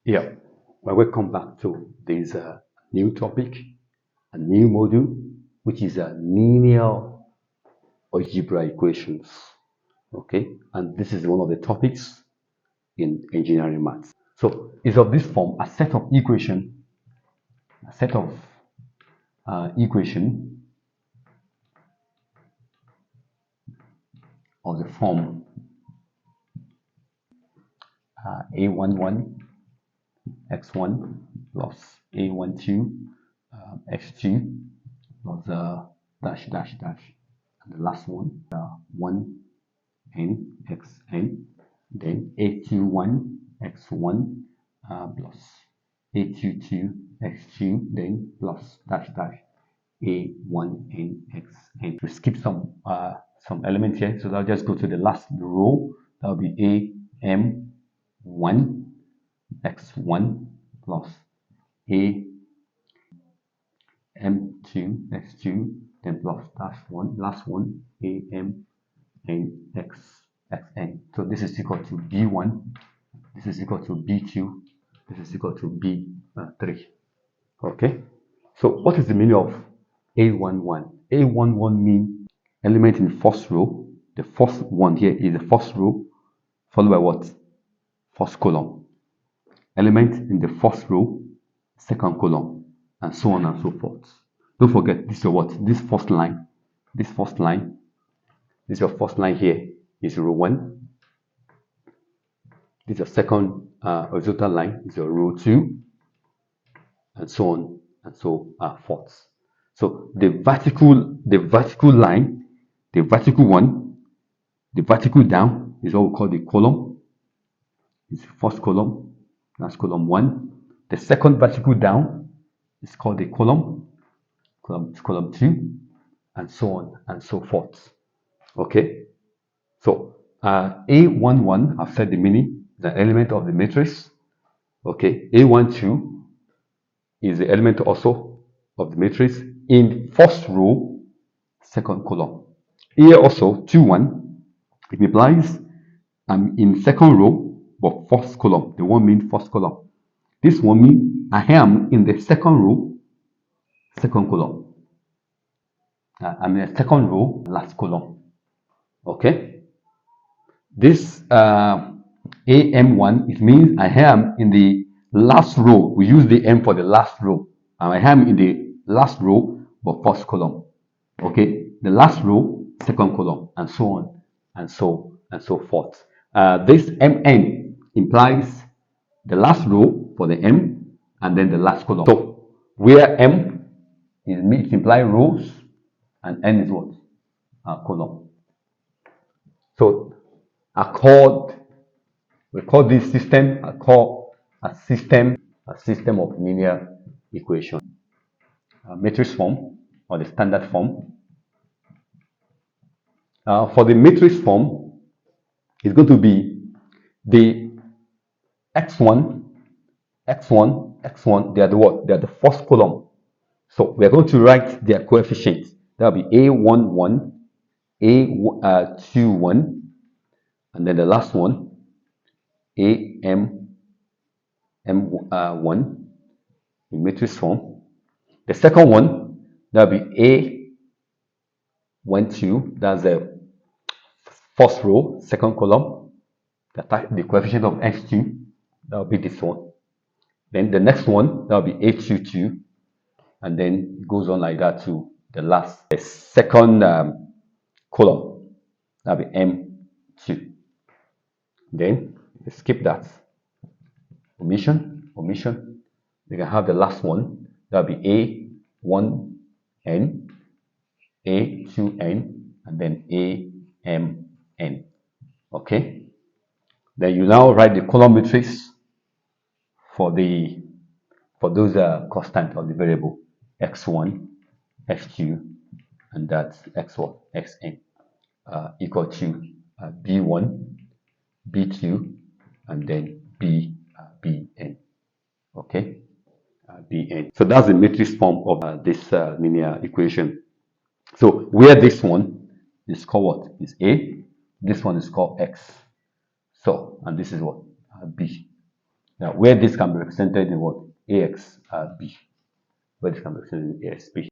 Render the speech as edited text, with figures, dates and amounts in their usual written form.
Yeah, well, welcome back to this new topic, a new module, which is linear algebra equations. Okay, and this is one of the topics in engineering maths. So, it's of this form: a set of equation of the form a11 x1 plus a12 x2 plus dash dash dash, and the last one 1 n xn, then a21 x1 plus a22 x2, then plus dash dash a1n xn. We skip some elements here, so I'll just go to the last row. That'll be am1 x1 plus a m2 x2, then plus last one am n xn. So this is equal to b1, this is equal to b2, this is equal to b3. Okay, so what is the meaning of a11? A11 means element in first row. The first one here is the first row, followed by what? First column. Element in the first row, second column, and so on and so forth. Don't forget, this is what? This first line, this is your first line here, is row 1. This is your second horizontal line, is your row 2, and so on and so forth. So the vertical line, the vertical one, the vertical down is what we call the column. It's the first column, that's column 1. The second vertical down is called the column 2, and so on and so forth. Okay, so a11, I've said the meaning, is an element of the matrix. Okay, a12 is the element also of the matrix in first row, second column. Here also 21, it implies I'm in second row but first column. The one means first column. This one means I am in the second row, second column. I'm in the second row, last column. Okay, this am1, it means I am in the last row. We use the m for the last row. I am in the last row but first column. Okay, the last row, second column, and so on and so forth. This mn implies the last row for the m and then the last column. So where m is it implies rows and n is what? Column. So we call this system a system of linear equation, matrix form or the standard form. For the matrix form, it's going to be the x1, they are the what? They are the first column. So we are going to write their coefficients. That will be a11, a21, and then the last one, am1 in matrix form. The second one, that will be a12, that's the first row, second column, the coefficient of x2, that will be this one. Then the next one, that will be a22, and then it goes on like that to the second column, that will be m2. Then skip that. Omission. We can have the last one, that will be a1n, a2n, and then amn. Okay. Then you now write the column matrix for those constant of the variable x1, x2, and that's x1, xn, equal to b1, b2, and then bn. Okay, bn. So that's the matrix form of this linear equation. So where this one is called what? Is a. This one is called x. So, and this is what? B. Now, where this can be represented in what? AX B. Where this can be represented in AX B.